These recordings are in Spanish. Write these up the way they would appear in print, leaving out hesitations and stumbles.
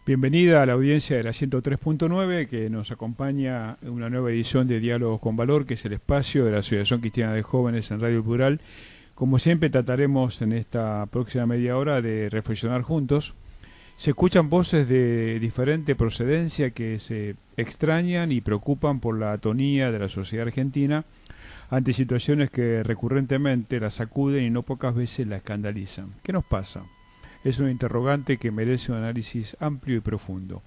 Bienvenida a la audiencia de la 103.9 que nos acompaña en una nueva edición de Diálogos con Valor, que es el espacio de la Asociación Cristiana de Jóvenes en Radio Plural. Como siempre trataremos en esta próxima media hora de reflexionar juntos. Se escuchan voces de diferente procedencia que se extrañan y preocupan por la atonía de la sociedad argentina ante situaciones que recurrentemente la sacuden y no pocas veces la escandalizan. ¿Qué nos pasa? Es un interrogante que merece un análisis amplio y profundo.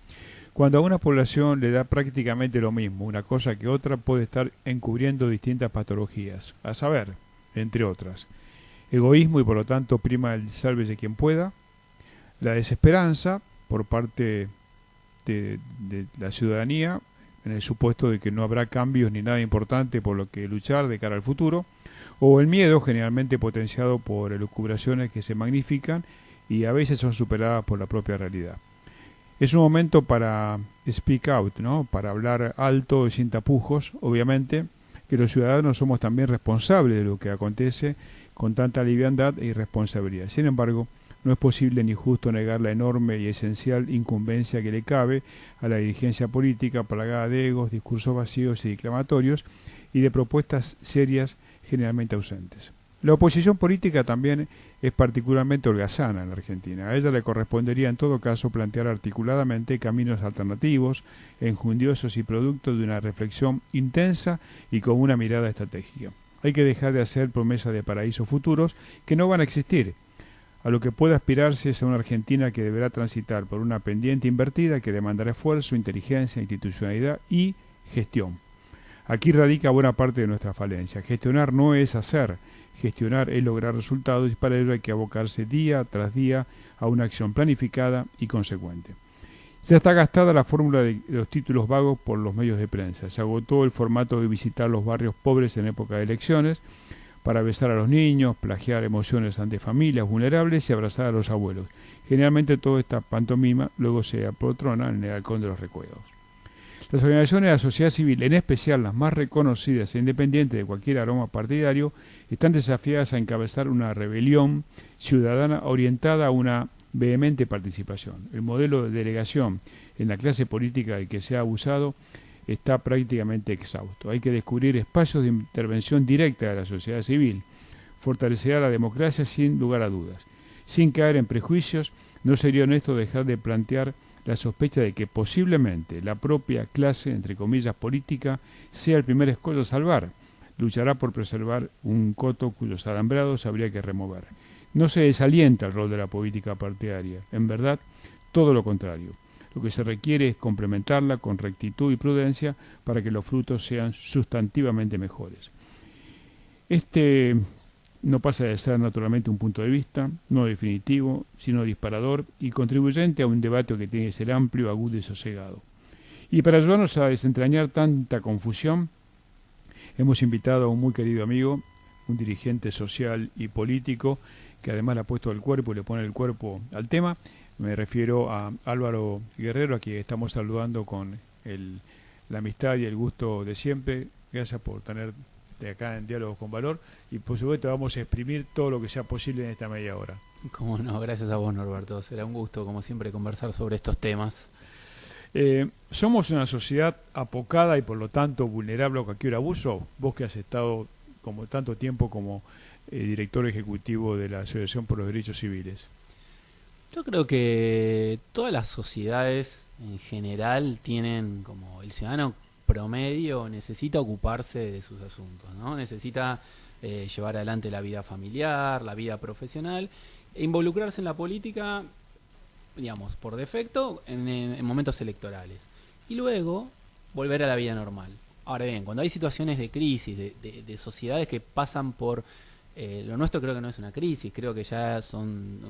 Cuando a una población le da prácticamente lo mismo, una cosa que otra, puede estar encubriendo distintas patologías, a saber, entre otras, egoísmo y por lo tanto prima el sálvese quien pueda, la desesperanza por parte de la ciudadanía, en el supuesto de que no habrá cambios ni nada importante por lo que luchar de cara al futuro, o el miedo, generalmente potenciado por elucubraciones que se magnifican y a veces son superadas por la propia realidad. Es un momento para speak out, ¿no? Para hablar alto y sin tapujos, obviamente, que los ciudadanos somos también responsables de lo que acontece con tanta liviandad e irresponsabilidad. Sin embargo, no es posible ni justo negar la enorme y esencial incumbencia que le cabe a la dirigencia política plagada de egos, discursos vacíos y declamatorios y de propuestas serias generalmente ausentes. La oposición política también es particularmente holgazana en la Argentina. A ella le correspondería en todo caso plantear articuladamente caminos alternativos, enjundiosos y producto de una reflexión intensa y con una mirada estratégica. Hay que dejar de hacer promesas de paraísos futuros que no van a existir. A lo que puede aspirarse es a una Argentina que deberá transitar por una pendiente invertida que demandará esfuerzo, inteligencia, institucionalidad y gestión. Aquí radica buena parte de nuestra falencia. Gestionar no es hacer, gestionar es lograr resultados y para ello hay que abocarse día tras día a una acción planificada y consecuente. Ya está gastada la fórmula de los títulos vagos por los medios de prensa. Se agotó el formato de visitar los barrios pobres en época de elecciones para besar a los niños, plagiar emociones ante familias vulnerables y abrazar a los abuelos. Generalmente toda esta pantomima luego se apotrona en el halcón de los recuerdos. Las organizaciones de la sociedad civil, en especial las más reconocidas e independientes de cualquier aroma partidario, están desafiadas a encabezar una rebelión ciudadana orientada a una vehemente participación. El modelo de delegación en la clase política del que se ha abusado está prácticamente exhausto. Hay que descubrir espacios de intervención directa de la sociedad civil, fortalecer la democracia sin lugar a dudas. Sin caer en prejuicios, no sería honesto dejar de plantear la sospecha de que posiblemente la propia clase, entre comillas, política, sea el primer escollo a salvar. Luchará por preservar un coto cuyos alambrados habría que remover. No se desalienta el rol de la política partidaria. En verdad, todo lo contrario. Lo que se requiere es complementarla con rectitud y prudencia para que los frutos sean sustantivamente mejores. Este no pasa de ser naturalmente un punto de vista, no definitivo, sino disparador y contribuyente a un debate que tiene que ser amplio, agudo y sosegado. Y para ayudarnos a desentrañar tanta confusión, hemos invitado a un muy querido amigo, un dirigente social y político, que además le ha puesto el cuerpo y le pone el cuerpo al tema. Me refiero a Álvaro Guerrero, a quien estamos saludando con la amistad y el gusto de siempre. Gracias por tener de acá en Diálogos con Valor y por supuesto vamos a exprimir todo lo que sea posible en esta media hora. Cómo no, gracias a vos, Norberto. Será un gusto, como siempre, conversar sobre estos temas. Somos una sociedad apocada y por lo tanto vulnerable a cualquier abuso. Vos que has estado como tanto tiempo como director ejecutivo de la Asociación por los Derechos Civiles. Yo creo que todas las sociedades en general tienen, como el ciudadano promedio necesita ocuparse de sus asuntos, ¿no? Necesita llevar adelante la vida familiar, la vida profesional e involucrarse en la política, digamos, por defecto en momentos electorales. Y luego volver a la vida normal. Ahora bien, cuando hay situaciones de crisis, de sociedades que pasan por... lo nuestro creo que no es una crisis, creo que ya son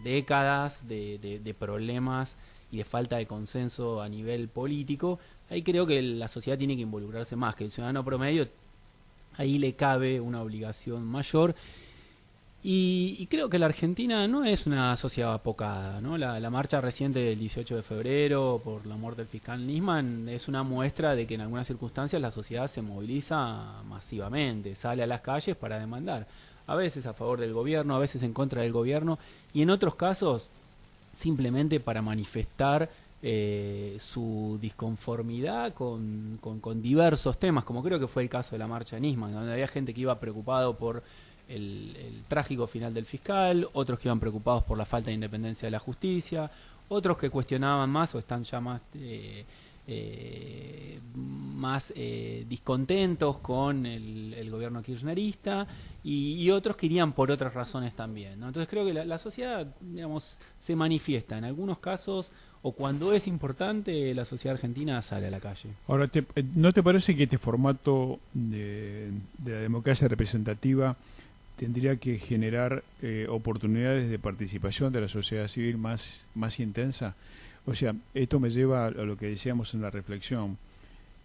décadas de problemas y de falta de consenso a nivel político. Ahí creo que la sociedad tiene que involucrarse más, que el ciudadano promedio, ahí le cabe una obligación mayor. Y creo que la Argentina no es una sociedad apocada, ¿no? La marcha reciente del 18 de febrero por la muerte del fiscal Nisman es una muestra de que en algunas circunstancias la sociedad se moviliza masivamente, sale a las calles para demandar, a veces a favor del gobierno, a veces en contra del gobierno, y en otros casos simplemente para manifestar su disconformidad con diversos temas, como creo que fue el caso de la marcha de Nisman, donde había gente que iba preocupado por el trágico final del fiscal, otros que iban preocupados por la falta de independencia de la justicia, otros que cuestionaban más o están ya más discontentos con el gobierno kirchnerista y otros que irían por otras razones también, ¿no? Entonces creo que la sociedad, digamos, se manifiesta en algunos casos, o cuando es importante, la sociedad argentina sale a la calle. Ahora, ¿no te parece que este formato de la democracia representativa tendría que generar oportunidades de participación de la sociedad civil más intensa? O sea, esto me lleva a lo que decíamos en la reflexión.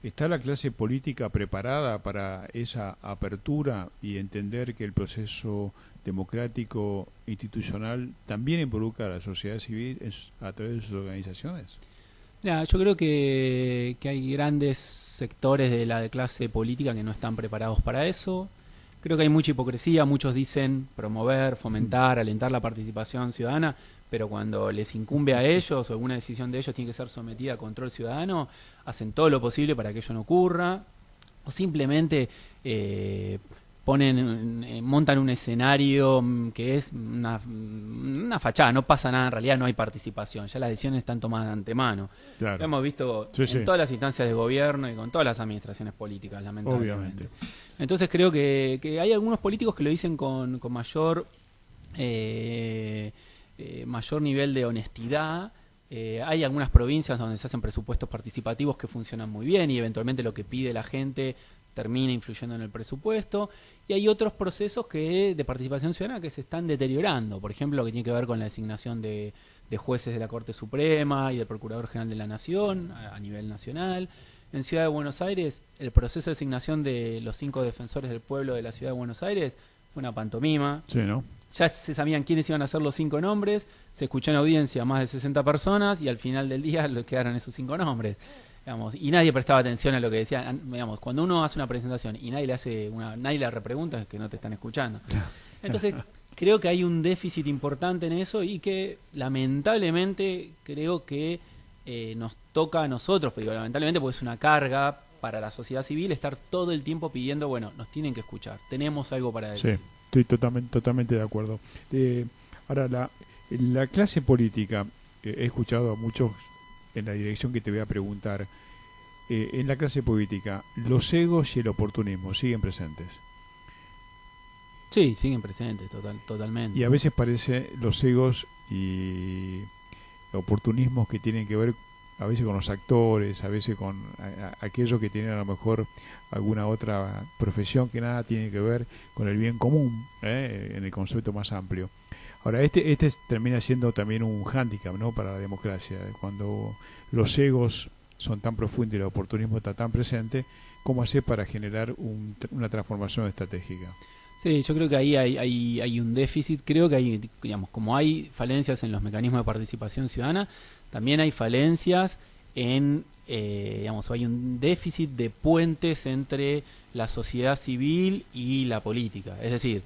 ¿Está la clase política preparada para esa apertura y entender que el proceso democrático institucional también involucra a la sociedad civil a través de sus organizaciones? Yo creo que hay grandes sectores de la clase política que no están preparados para eso. Creo que hay mucha hipocresía, muchos dicen promover, fomentar, alentar la participación ciudadana, pero cuando les incumbe a ellos o alguna decisión de ellos tiene que ser sometida a control ciudadano, hacen todo lo posible para que ello no ocurra, o simplemente montan un escenario que es una fachada, no pasa nada, en realidad no hay participación, ya las decisiones están tomadas de antemano. Claro. Lo hemos visto en todas las instancias de gobierno y con todas las administraciones políticas, lamentablemente. Obviamente. Entonces creo que hay algunos políticos que lo dicen con mayor nivel de honestidad. Hay algunas provincias donde se hacen presupuestos participativos que funcionan muy bien y eventualmente lo que pide la gente termina influyendo en el presupuesto, y hay otros procesos de participación ciudadana que se están deteriorando, por ejemplo lo que tiene que ver con la designación de jueces de la Corte Suprema y del Procurador General de la Nación a nivel nacional. En Ciudad de Buenos Aires el proceso de designación de los 5 defensores del pueblo de la Ciudad de Buenos Aires fue una pantomima. Sí, ¿no? Ya se sabían quiénes iban a ser los 5 nombres, se escuchó en audiencia a más de 60 personas y al final del día quedaron esos 5 nombres. Digamos, y nadie prestaba atención a lo que decían. Digamos, cuando uno hace una presentación y nadie le repregunta, es que no te están escuchando. Entonces, creo que hay un déficit importante en eso y que lamentablemente creo que nos toca a nosotros, pero lamentablemente porque es una carga para la sociedad civil estar todo el tiempo pidiendo, bueno, nos tienen que escuchar, tenemos algo para decir. Sí, estoy totalmente de acuerdo. Ahora, la clase política, he escuchado a muchos en la dirección que te voy a preguntar. En la clase política, ¿los egos y el oportunismo siguen presentes? Sí, siguen presentes, totalmente. Y a veces parece los egos y oportunismos que tienen que ver a veces con los actores, a veces con aquellos que tienen a lo mejor alguna otra profesión que nada tiene que ver con el bien común, en el concepto más amplio. Ahora, este termina siendo también un hándicap, ¿no?, para la democracia. Cuando los egos son tan profundos y el oportunismo está tan presente, ¿cómo hacer para generar una transformación estratégica? Sí, yo creo que ahí hay un déficit. Creo que hay, digamos, como hay falencias en los mecanismos de participación ciudadana, también hay falencias hay un déficit de puentes entre la sociedad civil y la política. Es decir,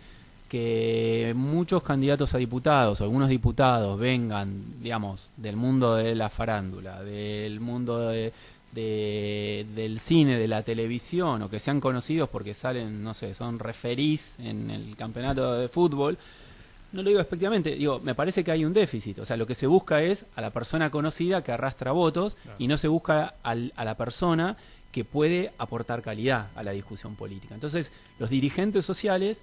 que muchos candidatos a diputados o algunos diputados vengan, digamos, del mundo de la farándula, del mundo del cine, de la televisión, o que sean conocidos porque salen, no sé, son referís en el campeonato de fútbol. No lo digo despectivamente, me parece que hay un déficit. O sea, lo que se busca es a la persona conocida que arrastra votos, claro, y no se busca a la persona que puede aportar calidad a la discusión política. Entonces, los dirigentes sociales,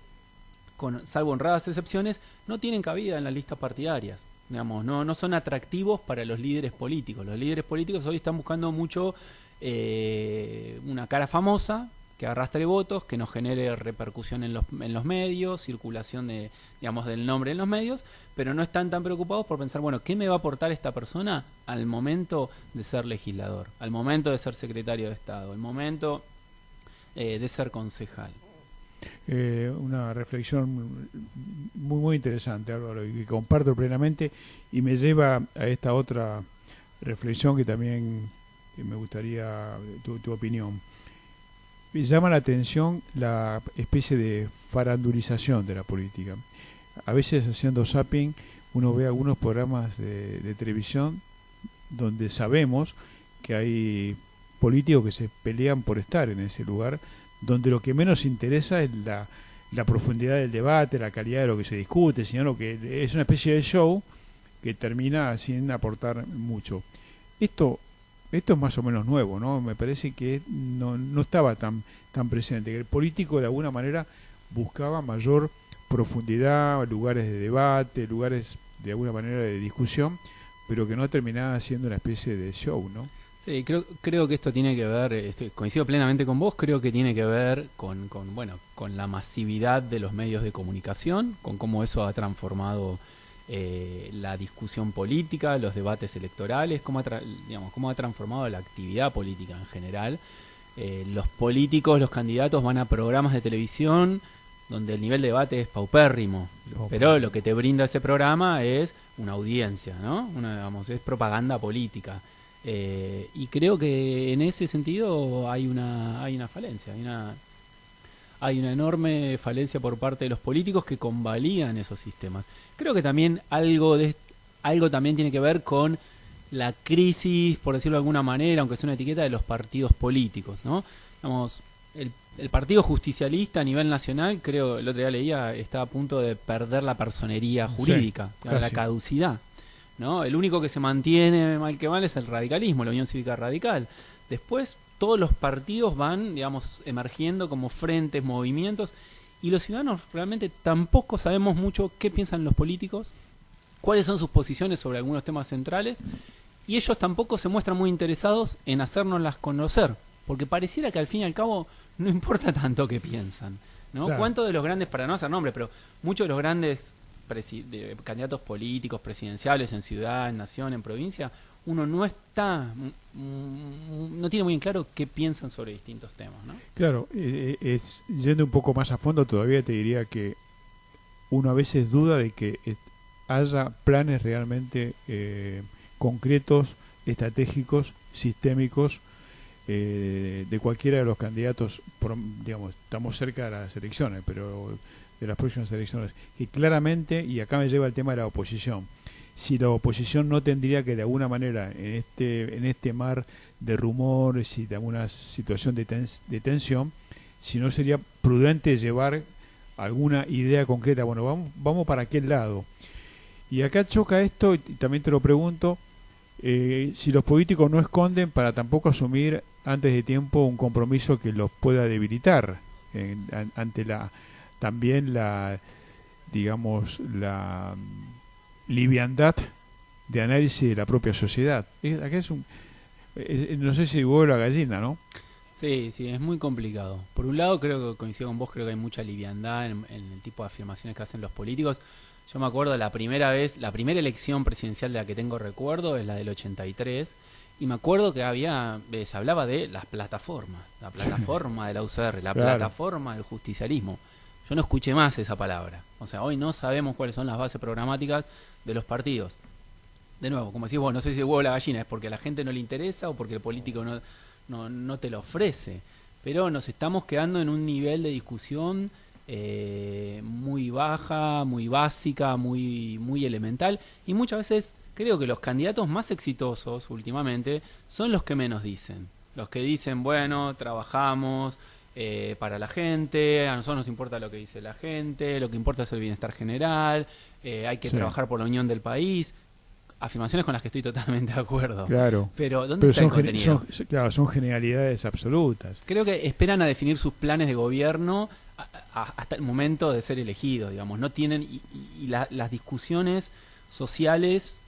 salvo honradas excepciones, no tienen cabida en las listas partidarias. Digamos, no son atractivos para los líderes políticos. Los líderes políticos hoy están buscando mucho una cara famosa que arrastre votos, que nos genere repercusión en los medios, circulación del nombre en los medios, pero no están tan preocupados por pensar, bueno, ¿qué me va a aportar esta persona al momento de ser legislador, al momento de ser secretario de Estado, al momento de ser concejal? Una reflexión muy interesante, Álvaro, y que comparto plenamente, y me lleva a esta otra reflexión que también me gustaría tu opinión. Me llama la atención la especie de farandulización de la política. A veces, haciendo zapping, uno ve algunos programas de televisión donde sabemos que hay políticos que se pelean por estar en ese lugar, donde lo que menos interesa es la profundidad del debate, la calidad de lo que se discute, sino lo que es una especie de show que termina sin aportar mucho. Esto es más o menos nuevo, ¿no? Me parece que no estaba tan presente, que el político de alguna manera buscaba mayor profundidad, lugares de debate, lugares de alguna manera de discusión, pero que no terminaba siendo una especie de show, ¿no? Sí, creo que esto tiene que ver, coincido plenamente con vos, creo que tiene que ver con la masividad de los medios de comunicación, con cómo eso ha transformado la discusión política, los debates electorales, cómo ha transformado la actividad política en general. Los políticos, los candidatos van a programas de televisión donde el nivel de debate es paupérrimo, pero lo que te brinda ese programa es una audiencia, ¿no? Es propaganda política. Y creo que en ese sentido hay una falencia, hay una enorme falencia por parte de los políticos que convalían esos sistemas. Creo que también algo también tiene que ver con la crisis, por decirlo de alguna manera, aunque sea una etiqueta, de los partidos políticos, ¿no? Digamos, el partido justicialista a nivel nacional, creo, el otro día leía, está a punto de perder la personería jurídica, sí, la caducidad, ¿no? El único que se mantiene mal que mal es el radicalismo, la Unión Cívica Radical. Después todos los partidos van, digamos, emergiendo como frentes, movimientos, y los ciudadanos realmente tampoco sabemos mucho qué piensan los políticos, cuáles son sus posiciones sobre algunos temas centrales, y ellos tampoco se muestran muy interesados en hacérnoslas conocer, porque pareciera que al fin y al cabo no importa tanto qué piensan, ¿no? Claro. ¿Cuántos de los grandes, para no hacer nombre, pero muchos de los grandes candidatos políticos, presidenciales en ciudad, en nación, en provincia, uno no tiene muy en claro qué piensan sobre distintos temas, ¿no? Claro, yendo un poco más a fondo, todavía te diría que uno a veces duda de que haya planes realmente concretos, estratégicos, sistémicos, de cualquiera de los candidatos. Digamos, estamos cerca de las elecciones, pero de las próximas elecciones, y claramente, y acá me lleva el tema de la oposición, si la oposición no tendría que de alguna manera en este mar de rumores y de alguna situación de tensión, si no sería prudente llevar alguna idea concreta, bueno, vamos para aquel lado. Y acá choca esto, y también te lo pregunto, si los políticos no esconden para tampoco asumir antes de tiempo un compromiso que los pueda debilitar ante también la liviandad de análisis de la propia sociedad. Acá no sé si huevo la gallina, ¿no? Sí, es muy complicado. Por un lado, creo que coincido con vos, creo que hay mucha liviandad en el tipo de afirmaciones que hacen los políticos. Yo me acuerdo la primera elección presidencial de la que tengo recuerdo es la del 83, y me acuerdo que se hablaba de las plataformas, la plataforma de la UCR, la plataforma del justicialismo. Yo no escuché más esa palabra. O sea, hoy no sabemos cuáles son las bases programáticas de los partidos. De nuevo, como decís vos, no sé si el huevo o la gallina, es porque a la gente no le interesa o porque el político no te lo ofrece. Pero nos estamos quedando en un nivel de discusión muy baja, muy básica, muy elemental. Y muchas veces creo que los candidatos más exitosos últimamente son los que menos dicen. Los que dicen, bueno, trabajamos para la gente, a nosotros nos importa lo que dice la gente, lo que importa es el bienestar general, hay que trabajar por la unión del país. Afirmaciones con las que estoy totalmente de acuerdo. Claro. Pero ¿dónde está el contenido? Son generalidades absolutas. Creo que esperan a definir sus planes de gobierno hasta el momento de ser elegidos, digamos. No tienen las discusiones sociales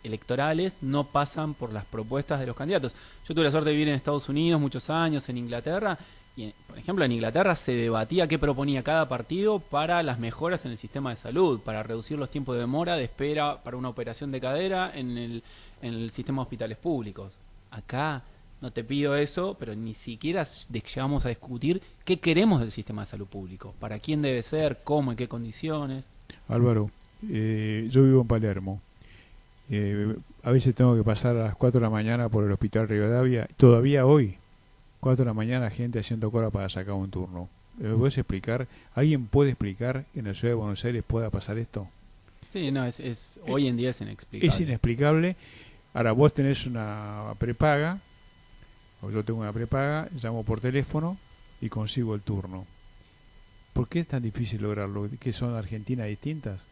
electorales no pasan por las propuestas de los candidatos. Yo tuve la suerte de vivir en Estados Unidos muchos años, en Inglaterra, y por ejemplo en Inglaterra se debatía qué proponía cada partido para las mejoras en el sistema de salud, para reducir los tiempos de demora de espera para una operación de cadera en el sistema de hospitales públicos. Acá no te pido eso, pero ni siquiera llegamos a discutir qué queremos del sistema de salud público, para quién debe ser, cómo, en qué condiciones. Álvaro, yo vivo en Palermo. A veces tengo que pasar a las 4 de la mañana por el Hospital Rivadavia. Todavía hoy, 4 de la mañana, gente haciendo cola para sacar un turno. ¿Me puedes explicar? ¿Alguien puede explicar que en la ciudad de Buenos Aires pueda pasar esto? Sí, no, hoy en día es inexplicable. Es inexplicable. Ahora vos tenés una prepaga, o yo tengo una prepaga, llamo por teléfono y consigo el turno. ¿Por qué es tan difícil lograrlo? ¿Que son Argentinas distintas?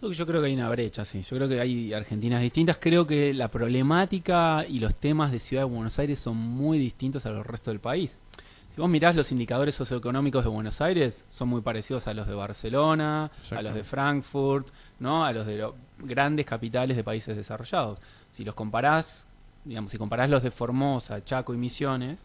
Yo creo que hay una brecha, sí. Yo creo que hay Argentinas distintas. Creo que la problemática y los temas de Ciudad de Buenos Aires son muy distintos a los resto del país. Si vos mirás los indicadores socioeconómicos de Buenos Aires, son muy parecidos a los de Barcelona, a los de Frankfurt, ¿no? A los de los grandes capitales de países desarrollados. Si los comparás, digamos, si comparás los de Formosa, Chaco y Misiones,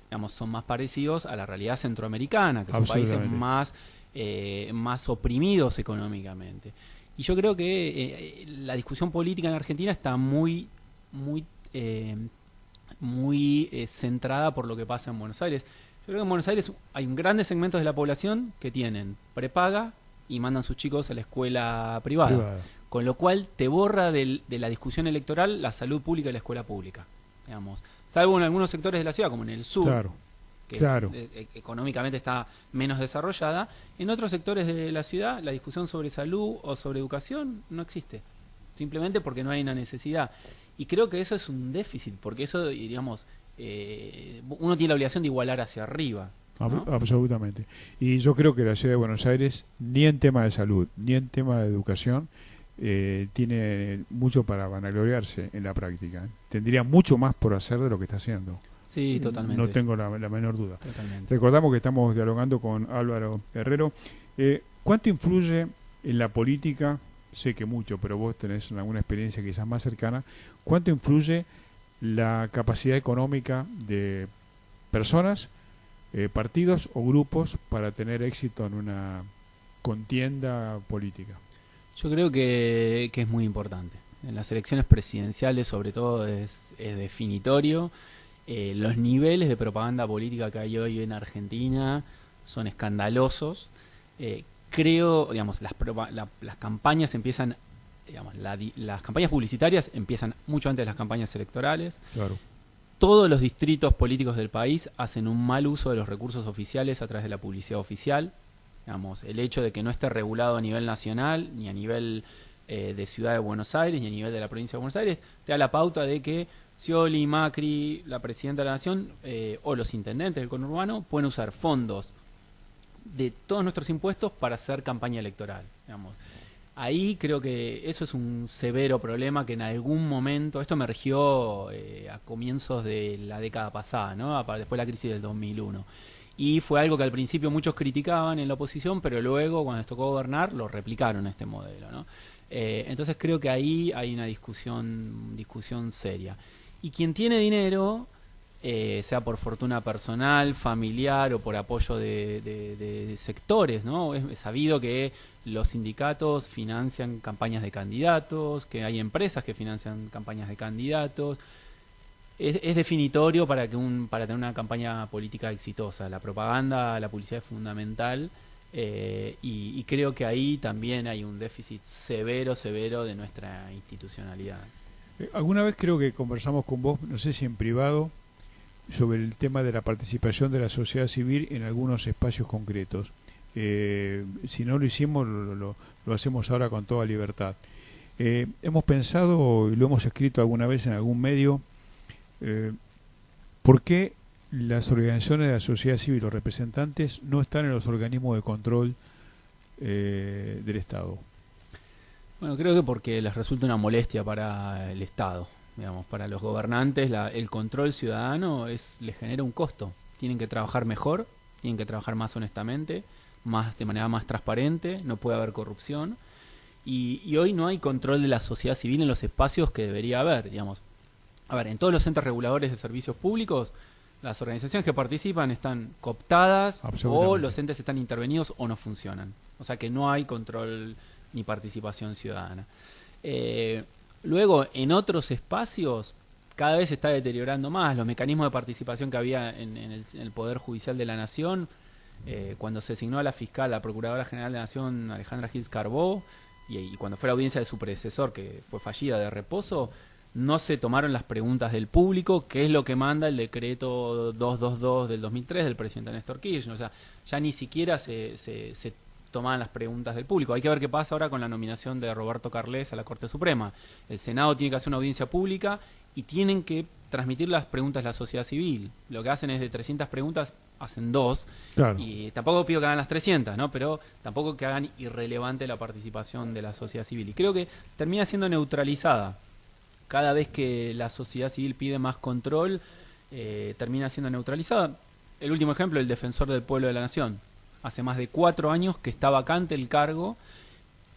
digamos, son más parecidos a la realidad centroamericana, que son países más oprimidos económicamente. Y yo creo que la discusión política en Argentina está muy centrada por lo que pasa en Buenos Aires. Yo creo que en Buenos Aires hay grandes segmentos de la población que tienen prepaga y mandan sus chicos a la escuela privada. Con lo cual te borra de la discusión electoral la salud pública y la escuela pública. Digamos, salvo en algunos sectores de la ciudad, como en el sur, que económicamente está menos desarrollada. En otros sectores de la ciudad la discusión sobre salud o sobre educación no existe. Simplemente porque no hay una necesidad. Y creo que eso es un déficit, porque eso, digamos, uno tiene la obligación de igualar hacia arriba, ¿no? Absolutamente. Y yo creo que la ciudad de Buenos Aires, ni en tema de salud, ni en tema de educación, tiene mucho para vanagloriarse en la práctica. Tendría mucho más por hacer de lo que está haciendo. Sí, totalmente. No tengo la menor duda. Totalmente. Recordamos que estamos dialogando con Álvaro Herrero. ¿Cuánto influye en la política? Sé que mucho, pero vos tenés alguna experiencia quizás más cercana. ¿Cuánto influye la capacidad económica de personas, partidos o grupos para tener éxito en una contienda política? Yo creo que es muy importante. En las elecciones presidenciales, sobre todo, es definitorio. Los niveles de propaganda política que hay hoy en Argentina son escandalosos. Creo, digamos, las campañas empiezan, digamos, las campañas publicitarias empiezan mucho antes de las campañas electorales. Claro. Todos los distritos políticos del país hacen un mal uso de los recursos oficiales a través de la publicidad oficial. Digamos, el hecho de que no esté regulado a nivel nacional, ni a nivel de Ciudad de Buenos Aires, ni a nivel de la provincia de Buenos Aires, te da la pauta de que Scioli, Macri, la presidenta de la Nación o los intendentes del conurbano pueden usar fondos de todos nuestros impuestos para hacer campaña electoral. Digamos. Ahí creo que eso es un severo problema que en algún momento, esto emergió a comienzos de la década pasada, ¿no? Después de la crisis del 2001. Y fue algo que al principio muchos criticaban en la oposición, pero luego cuando les tocó gobernar lo replicaron este modelo, ¿no? Entonces creo que ahí hay una discusión seria. Y quien tiene dinero, sea por fortuna personal, familiar o por apoyo de sectores, ¿no? Es sabido que los sindicatos financian campañas de candidatos, que hay empresas que financian campañas de candidatos. Es definitorio para tener una campaña política exitosa. La propaganda, la publicidad es fundamental. Y creo que ahí también hay un déficit severo de nuestra institucionalidad. Alguna vez creo que conversamos con vos, no sé si en privado, sobre el tema de la participación de la sociedad civil en algunos espacios concretos. Si no lo hicimos, lo hacemos ahora con toda libertad. Hemos pensado, y lo hemos escrito alguna vez en algún medio, ¿por qué las organizaciones de la sociedad civil, los representantes, no están en los organismos de control del Estado? Bueno, creo que porque les resulta una molestia para el Estado. Digamos, para los gobernantes el control ciudadano les genera un costo. Tienen que trabajar mejor, tienen que trabajar más honestamente, de manera más transparente, no puede haber corrupción. Y hoy no hay control de la sociedad civil en los espacios que debería haber. Digamos, a ver, en todos los entes reguladores de servicios públicos, las organizaciones que participan están cooptadas o los entes están intervenidos o no funcionan. O sea que no hay control ni participación ciudadana. Luego, en otros espacios, cada vez se está deteriorando más. Los mecanismos de participación que había en el Poder Judicial de la Nación, cuando se designó a la fiscal, la Procuradora General de la Nación, Alejandra Gils Carbó, y cuando fue la audiencia de su predecesor, que fue fallida, de reposo, no se tomaron las preguntas del público, que es lo que manda el decreto 222 del 2003 del presidente Néstor Kirchner. O sea, ya ni siquiera se tomaban las preguntas del público. Hay que ver qué pasa ahora con la nominación de Roberto Carles a la Corte Suprema. El Senado tiene que hacer una audiencia pública y tienen que transmitir las preguntas de la sociedad civil. Lo que hacen es de 300 preguntas, hacen 2. Claro. Y tampoco pido que hagan las 300, ¿no? Pero tampoco que hagan irrelevante la participación de la sociedad civil. Y creo que termina siendo neutralizada. Cada vez que la sociedad civil pide más control, termina siendo neutralizada. El último ejemplo, el defensor del pueblo de la nación. Hace más de 4 años que está vacante el cargo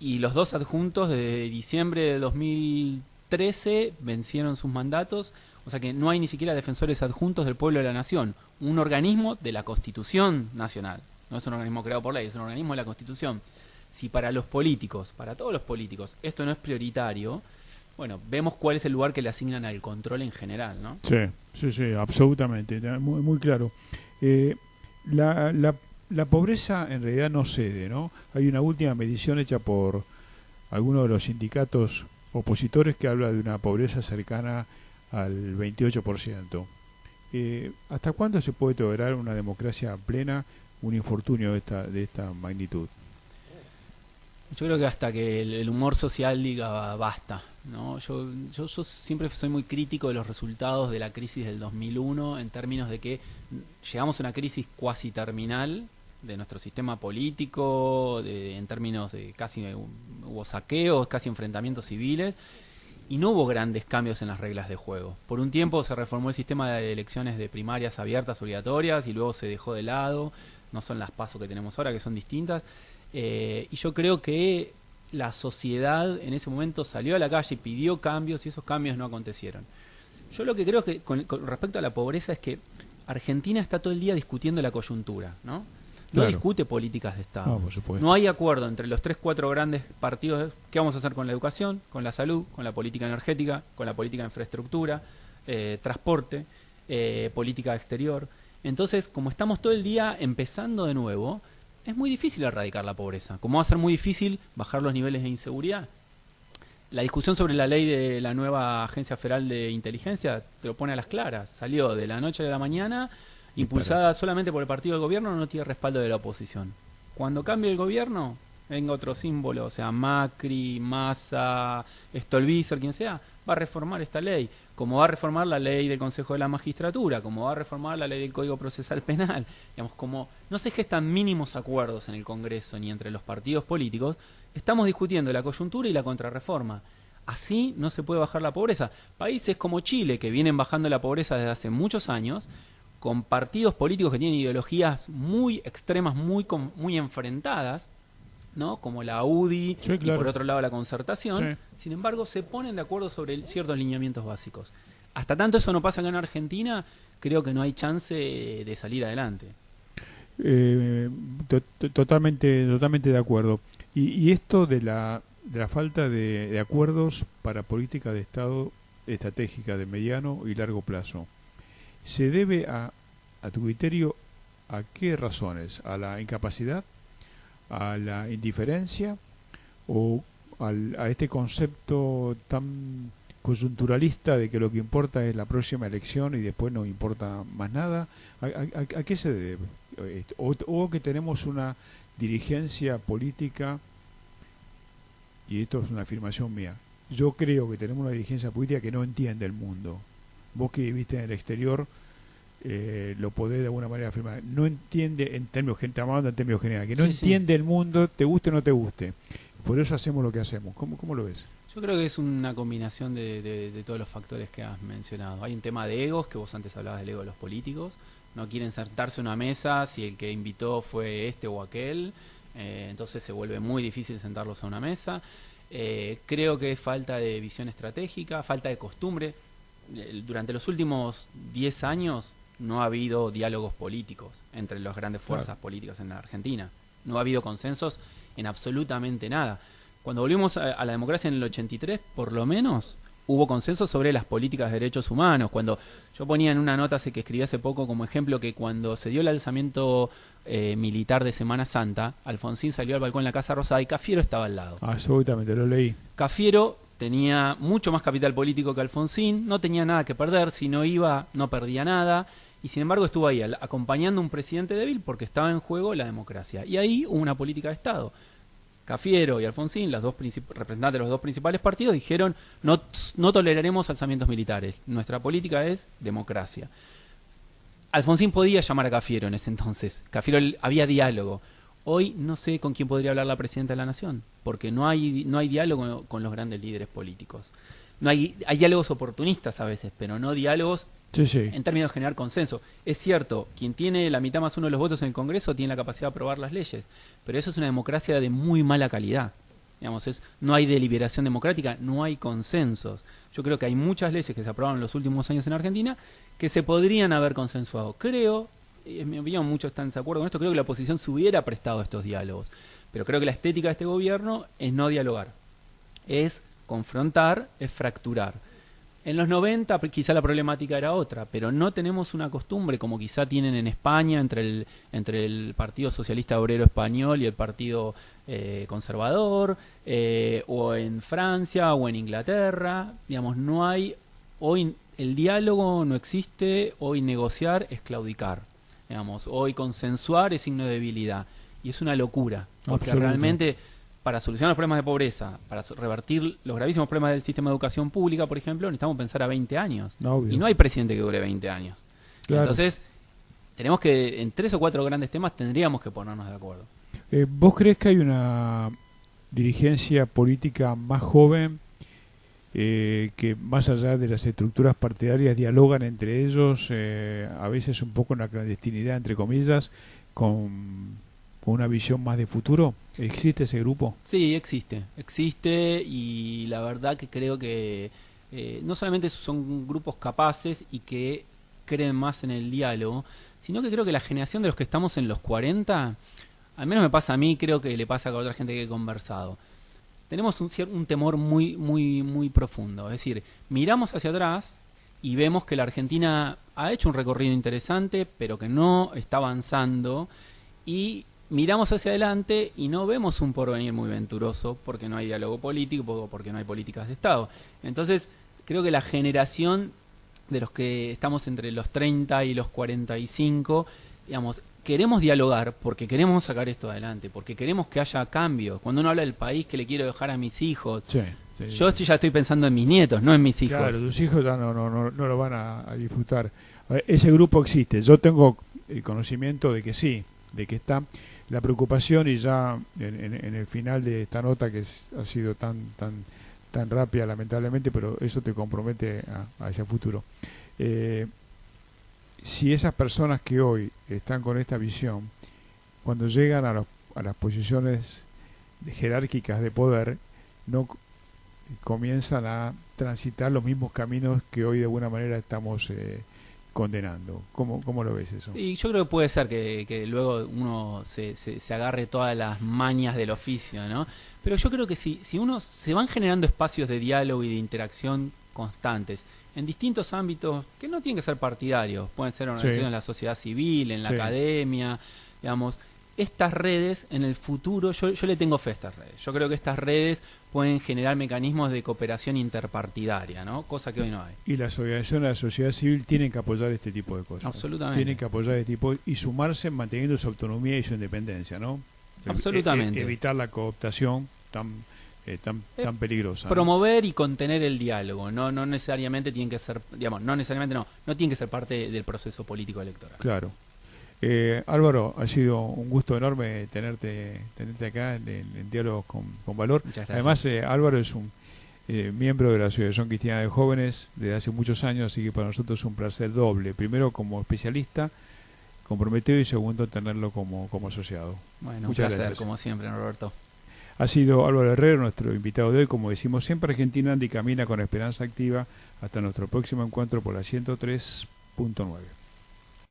y los 2 adjuntos de diciembre de 2013 vencieron sus mandatos. O sea que no hay ni siquiera defensores adjuntos del pueblo de la nación. Un organismo de la Constitución Nacional. No es un organismo creado por ley, es un organismo de la Constitución. Si para los políticos, para todos los políticos, esto no es prioritario, bueno, vemos cuál es el lugar que le asignan al control en general, ¿no? Sí, absolutamente, muy, muy claro. La pobreza en realidad no cede, ¿no? Hay una última medición hecha por algunos de los sindicatos opositores que habla de una pobreza cercana al 28%. ¿Hasta cuándo se puede tolerar una democracia plena un infortunio de esta magnitud? Yo creo que hasta que el humor social diga basta, ¿no? Yo siempre soy muy crítico de los resultados de la crisis del 2001 en términos de que llegamos a una crisis cuasi terminal de nuestro sistema político, en términos de casi hubo saqueos, casi enfrentamientos civiles, y no hubo grandes cambios en las reglas de juego. Por un tiempo se reformó el sistema de elecciones de primarias abiertas, obligatorias, y luego se dejó de lado. No son las PASO que tenemos ahora, que son distintas. Y yo creo que la sociedad en ese momento salió a la calle y pidió cambios, y esos cambios no acontecieron. Yo lo que creo que con respecto a la pobreza es que Argentina está todo el día discutiendo la coyuntura, ¿no? No Claro. discute políticas de Estado. No, por supuesto. No hay acuerdo entre los 3-4 grandes partidos. ¿Qué vamos a hacer con la educación, con la salud, con la política energética, con la política de infraestructura, transporte, política exterior? Entonces, como estamos todo el día empezando de nuevo, es muy difícil erradicar la pobreza. Como va a ser muy difícil bajar los niveles de inseguridad. La discusión sobre la ley de la nueva Agencia Federal de Inteligencia te lo pone a las claras. Salió de la noche a la mañana, impulsada solamente por el partido del gobierno, no tiene respaldo de la oposición. Cuando cambie el gobierno, venga otro símbolo, o sea, Macri, Massa, Stolbizer, quien sea, va a reformar esta ley, como va a reformar la ley del Consejo de la Magistratura, como va a reformar la ley del Código Procesal Penal. Digamos, como no se gestan mínimos acuerdos en el Congreso ni entre los partidos políticos, estamos discutiendo la coyuntura y la contrarreforma. Así no se puede bajar la pobreza. Países como Chile, que vienen bajando la pobreza desde hace muchos años, con partidos políticos que tienen ideologías muy extremas, muy enfrentadas, ¿no? Como la UDI, Sí, claro. y por otro lado la Concertación. Sí. Sin embargo, se ponen de acuerdo sobre ciertos lineamientos básicos. Hasta tanto eso no pasa acá en Argentina, creo que no hay chance de salir adelante. Totalmente de acuerdo. Y esto de la falta de acuerdos para política de Estado estratégica de mediano y largo plazo, ¿se debe a tu criterio a qué razones? ¿A la incapacidad? ¿A la indiferencia? ¿O a este concepto tan coyunturalista de que lo que importa es la próxima elección y después no importa más nada? ¿A qué se debe? O que tenemos una dirigencia política, y esto es una afirmación mía, yo creo que tenemos una dirigencia política que no entiende el mundo. Vos que viviste en el exterior, lo podés de alguna manera afirmar. No entiende, en términos generales, que no entiende el mundo, te guste o no te guste. Por eso hacemos lo que hacemos. ¿Cómo lo ves? Yo creo que es una combinación de todos los factores que has mencionado. Hay un tema de egos, que vos antes hablabas del ego de los políticos. No quieren sentarse a una mesa si el que invitó fue este o aquel. Entonces se vuelve muy difícil sentarlos a una mesa. Creo que es falta de visión estratégica, falta de costumbre. Durante los últimos 10 años no ha habido diálogos políticos entre las grandes fuerzas políticas en la Argentina. No ha habido consensos en absolutamente nada. Cuando volvimos a la democracia en el 83, por lo menos, hubo consenso sobre las políticas de derechos humanos. Cuando yo ponía en una nota que escribí hace poco como ejemplo que cuando se dio el alzamiento militar de Semana Santa, Alfonsín salió al balcón de la Casa Rosada y Cafiero estaba al lado. Absolutamente, lo leí. Cafiero tenía mucho más capital político que Alfonsín, no tenía nada que perder, si no iba no perdía nada, y sin embargo estuvo ahí acompañando a un presidente débil porque estaba en juego la democracia. Y ahí hubo una política de Estado. Cafiero y Alfonsín, los dos representantes de los dos principales partidos, dijeron no toleraremos alzamientos militares, nuestra política es democracia. Alfonsín podía llamar a Cafiero en ese entonces, Cafiero había diálogo. Hoy no sé con quién podría hablar la presidenta de la Nación, porque no hay diálogo con los grandes líderes políticos. Hay diálogos oportunistas a veces, pero no diálogos en términos de generar consenso. Es cierto, quien tiene la mitad más uno de los votos en el Congreso tiene la capacidad de aprobar las leyes, pero eso es una democracia de muy mala calidad. Digamos, no hay deliberación democrática, no hay consensos. Yo creo que hay muchas leyes que se aprobaron en los últimos años en Argentina que se podrían haber consensuado. Creo, en mi opinión muchos están de acuerdo con esto, creo que la oposición se hubiera prestado a estos diálogos. Pero creo que la estética de este gobierno es no dialogar, es confrontar, es fracturar. En los 90 quizá la problemática era otra, pero no tenemos una costumbre como quizá tienen en España entre el Partido Socialista Obrero Español y el Partido Conservador, o en Francia o en Inglaterra. Digamos, no hay, hoy el diálogo no existe, hoy negociar es claudicar. Digamos, hoy consensuar es signo de debilidad. Y es una locura, porque realmente para solucionar los problemas de pobreza, para revertir los gravísimos problemas del sistema de educación pública, por ejemplo, necesitamos pensar a 20 años. Obvio. Y no hay presidente que dure 20 años. Claro. Entonces, tenemos que, en 3 o 4 grandes temas, tendríamos que ponernos de acuerdo. ¿Vos crees que hay una dirigencia política más joven que más allá de las estructuras partidarias dialogan entre ellos, a veces un poco en la clandestinidad, entre comillas, con una visión más de futuro? ¿Existe ese grupo? Sí, existe y la verdad que creo que no solamente son grupos capaces y que creen más en el diálogo, sino que creo que la generación de los que estamos en los 40, al menos me pasa a mí, creo que le pasa a otra gente que he conversado, tenemos un temor muy profundo. Es decir, miramos hacia atrás y vemos que la Argentina ha hecho un recorrido interesante, pero que no está avanzando, y miramos hacia adelante y no vemos un porvenir muy venturoso porque no hay diálogo político, porque no hay políticas de Estado. Entonces, creo que la generación de los que estamos entre los 30 y los 45, digamos, queremos dialogar porque queremos sacar esto adelante, porque queremos que haya cambios. Cuando uno habla del país que le quiero dejar a mis hijos, yo ya estoy pensando en mis nietos, no en mis hijos. Claro, tus hijos ya no lo van a disfrutar. Ese grupo existe, yo tengo el conocimiento de que sí, de que está. La preocupación, y ya en el final de esta nota que ha sido tan rápida lamentablemente, pero eso te compromete hacia el futuro. Si esas personas que hoy están con esta visión, cuando llegan a las posiciones jerárquicas de poder, no comienzan a transitar los mismos caminos que hoy de alguna manera estamos condenando. ¿Cómo lo ves eso? Sí, yo creo que puede ser que luego uno se agarre todas las mañas del oficio, ¿no? Pero yo creo que si uno se van generando espacios de diálogo y de interacción constantes en distintos ámbitos que no tienen que ser partidarios, pueden ser organizaciones en la sociedad civil, en la academia, digamos, estas redes en el futuro, yo le tengo fe a estas redes. Yo creo que estas redes pueden generar mecanismos de cooperación interpartidaria, ¿no? Cosa que hoy no hay. Y las organizaciones de la sociedad civil tienen que apoyar este tipo de cosas. Absolutamente. Tienen que apoyar este tipo y sumarse manteniendo su autonomía y su independencia, ¿no? Absolutamente. Evitar la cooptación tan peligrosa. Promover y contener el diálogo. No necesariamente tienen que ser, digamos, no tienen que ser parte del proceso político electoral. Claro. Álvaro, ha sido un gusto enorme tenerte acá en Diálogos con Valor. Muchas gracias. Además, Álvaro es un miembro de la Asociación Cristiana de Jóvenes desde hace muchos años, así que para nosotros es un placer doble. Primero como especialista comprometido y segundo tenerlo como asociado. Bueno, muchas un placer, gracias. como siempre, Roberto. Ha sido Álvaro Herrero, nuestro invitado de hoy. Como decimos siempre, Argentina anda y camina con esperanza activa. Hasta nuestro próximo encuentro por la 103.9.